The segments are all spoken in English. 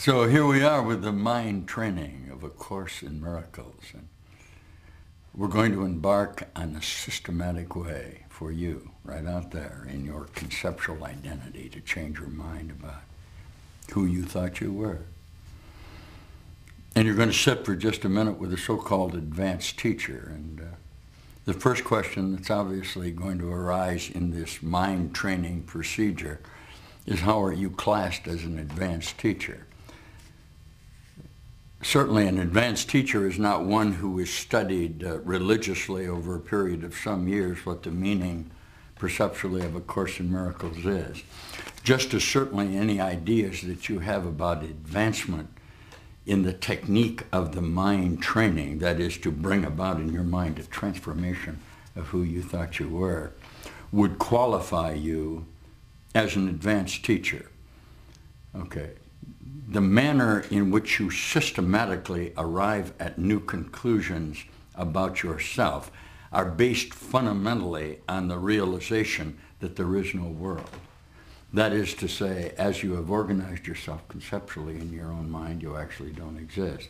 So here we are with the mind training of A Course in Miracles. And we're going to embark on a systematic way for you right out there in your conceptual identity to change your mind about who you thought you were. And you're going to sit for just a minute with a so-called advanced teacher. And the first question that's obviously going to arise in this mind training procedure is, how are you classed as an advanced teacher? Certainly an advanced teacher is not one who is studied religiously over a period of some years what the meaning perceptually of A Course in Miracles is. Just as certainly any ideas that you have about advancement in the technique of the mind training, that is to bring about in your mind a transformation of who you thought you were, would qualify you as an advanced teacher. Okay. The manner in which you systematically arrive at new conclusions about yourself are based fundamentally on the realization that there is no world. That is to say, as you have organized yourself conceptually in your own mind, you actually don't exist.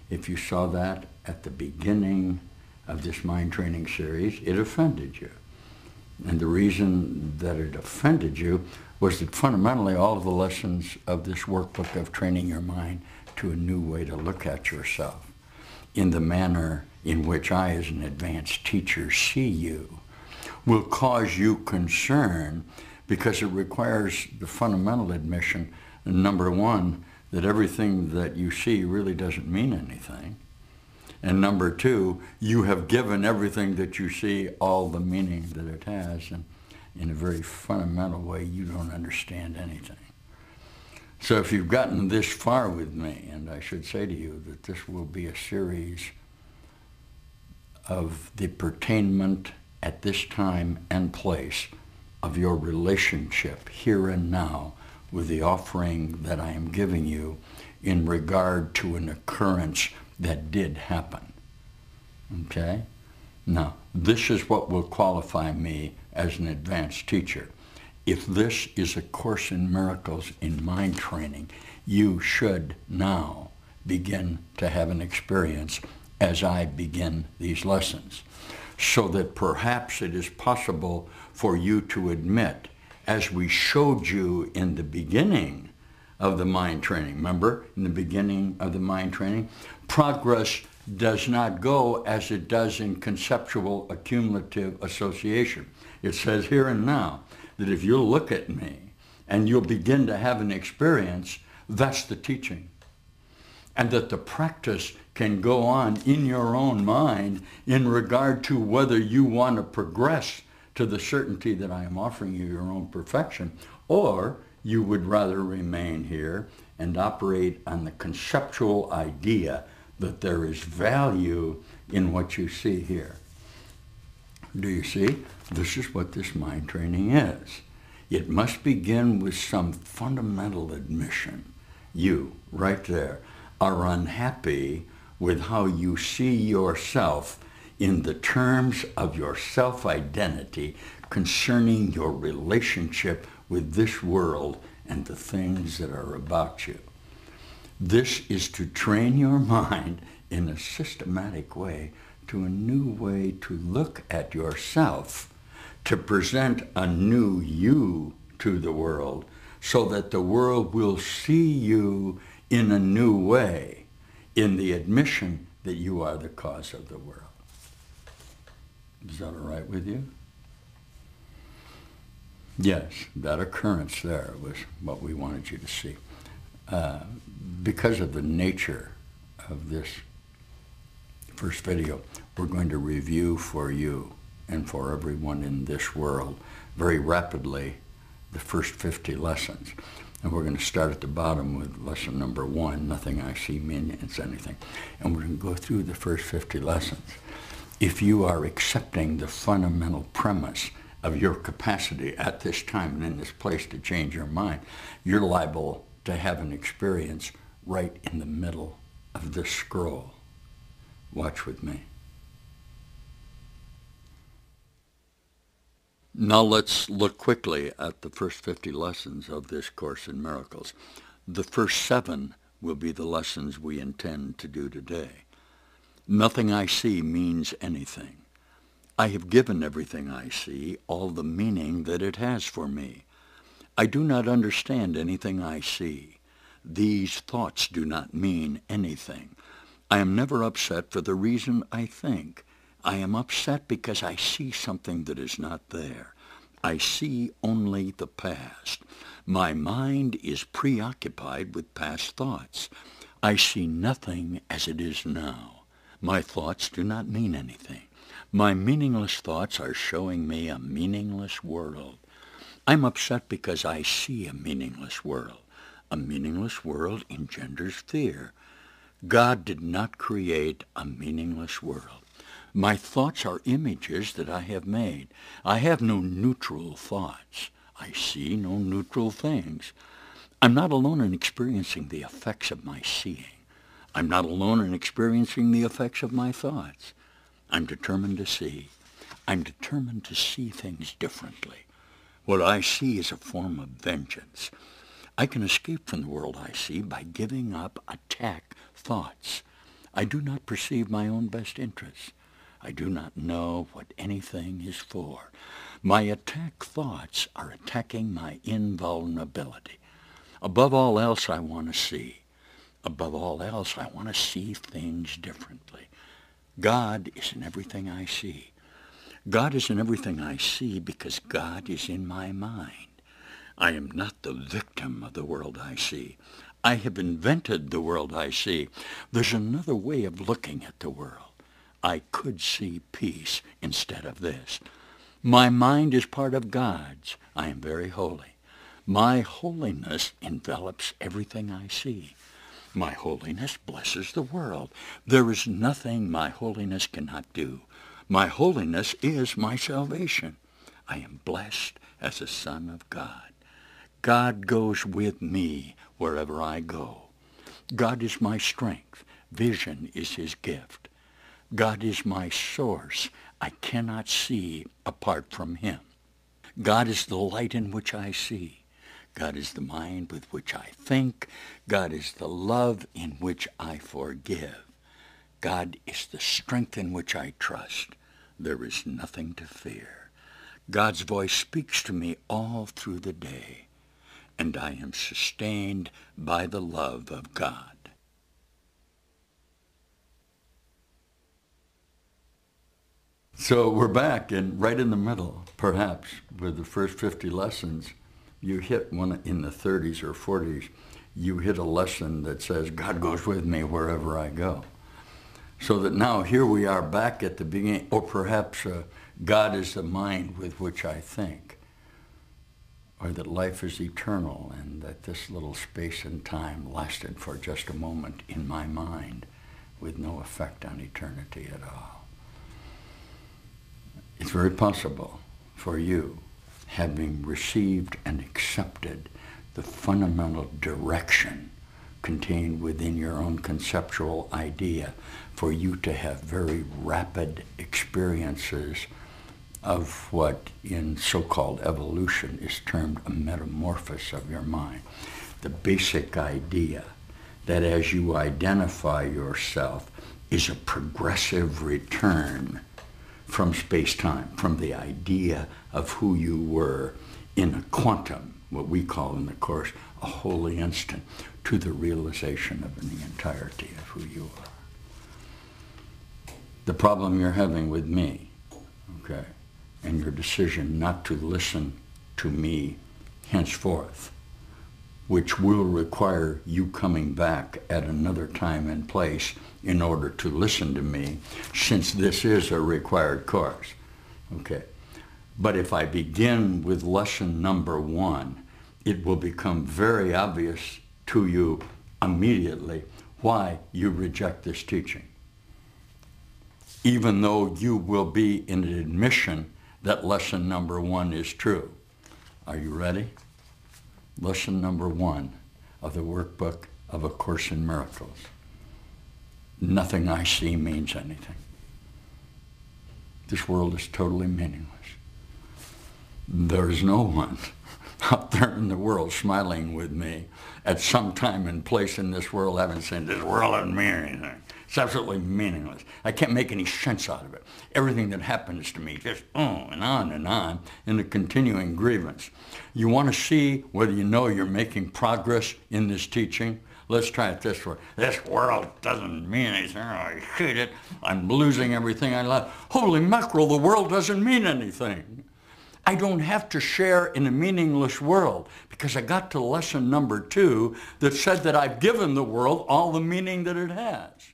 If you saw that at the beginning of this mind training series, it offended you. And the reason that it offended you was that fundamentally all of the lessons of this workbook of training your mind to a new way to look at yourself in the manner in which I, as an advanced teacher, see you, will cause you concern, because it requires the fundamental admission, number one, that everything that you see really doesn't mean anything. And number two, you have given everything that you see all the meaning that it has, and in a very fundamental way, you don't understand anything. So if you've gotten this far with me, and I should say to you that this will be a series of the pertainment at this time and place of your relationship here and now with the offering that I am giving you in regard to an occurrence that did happen. Okay? Now, this is what will qualify me as an advanced teacher. If this is A Course in Miracles in mind training, you should now begin to have an experience as I begin these lessons, so that perhaps it is possible for you to admit, as we showed you in the beginning of the mind training. Remember, in the beginning of the mind training, progress does not go as it does in conceptual accumulative association. It says here and now that if you'll look at me and you'll begin to have an experience, that's the teaching. And that the practice can go on in your own mind in regard to whether you want to progress to the certainty that I am offering you your own perfection, or you would rather remain here and operate on the conceptual idea that there is value in what you see here. Do you see? This is what this mind training is. It must begin with some fundamental admission. You, right there, are unhappy with how you see yourself in the terms of your self-identity concerning your relationship with this world and the things that are about you. This is to train your mind in a systematic way to a new way to look at yourself, to present a new you to the world, so that the world will see you in a new way, in the admission that you are the cause of the world. Is that all right with you? Yes, that occurrence there was what we wanted you to see. Because of the nature of this first video, we're going to review for you and for everyone in this world very rapidly the first 50 lessons. And we're going to start at the bottom with lesson number 1, nothing I see means anything. And we're going to go through the first 50 lessons. If you are accepting the fundamental premise of your capacity at this time and in this place to change your mind, you're liable to have an experience right in the middle of this scroll. Watch with me. Now let's look quickly at the first 50 lessons of this Course in Miracles. The first 7 will be the lessons we intend to do today. Nothing I see means anything. I have given everything I see all the meaning that it has for me. I do not understand anything I see. These thoughts do not mean anything. I am never upset for the reason I think. I am upset because I see something that is not there. I see only the past. My mind is preoccupied with past thoughts. I see nothing as it is now. My thoughts do not mean anything. My meaningless thoughts are showing me a meaningless world. I'm upset because I see a meaningless world. A meaningless world engenders fear. God did not create a meaningless world. My thoughts are images that I have made. I have no neutral thoughts. I see no neutral things. I'm not alone in experiencing the effects of my seeing. I'm not alone in experiencing the effects of my thoughts. I'm determined to see. I'm determined to see things differently. What I see is a form of vengeance. I can escape from the world I see by giving up attack thoughts. I do not perceive my own best interests. I do not know what anything is for. My attack thoughts are attacking my invulnerability. Above all else, I want to see. Above all else, I want to see things differently. God is in everything I see. God is in everything I see because God is in my mind. I am not the victim of the world I see. I have invented the world I see. There's another way of looking at the world. I could see peace instead of this. My mind is part of God's. I am very holy. My holiness envelops everything I see. My holiness blesses the world. There is nothing my holiness cannot do. My holiness is my salvation. I am blessed as a son of God. God goes with me wherever I go. God is my strength. Vision is his gift. God is my source. I cannot see apart from him. God is the light in which I see. God is the mind with which I think. God is the love in which I forgive. God is the strength in which I trust. There is nothing to fear. God's voice speaks to me all through the day, and I am sustained by the love of God. So we're back, and right in the middle, perhaps, with the first 50 lessons, you hit one in the 30s or 40s, you hit a lesson that says, God goes with me wherever I go. So that now here we are back at the beginning, or perhaps God is the mind with which I think, or that life is eternal and that this little space and time lasted for just a moment in my mind with no effect on eternity at all. It's very possible for you, having received and accepted the fundamental direction contained within your own conceptual idea, for you to have very rapid experiences of what in so-called evolution is termed a metamorphosis of your mind. The basic idea that as you identify yourself is a progressive return from space-time, from the idea of who you were in a quantum, what we call in the Course a holy instant, to the realization of the entirety of who you are. The problem you're having with me, okay, and your decision not to listen to me henceforth, which will require you coming back at another time and place in order to listen to me, since this is a required course. Okay. But if I begin with lesson number 1, it will become very obvious to you immediately why you reject this teaching, even though you will be in an admission that lesson number 1 is true. Are you ready? Lesson number 1 of the workbook of A Course in Miracles. Nothing I see means anything. This world is totally meaningless. There is no one out there in the world smiling with me at some time and place in this world having said, this world doesn't mean anything. It's absolutely meaningless. I can't make any sense out of it. Everything that happens to me just and on in a continuing grievance. You want to see whether you know you're making progress in this teaching? Let's try it this way. This world doesn't mean anything. I hate it. I'm losing everything I love. Holy mackerel, the world doesn't mean anything. I don't have to share in a meaningless world because I got to lesson number 2 that said that I've given the world all the meaning that it has.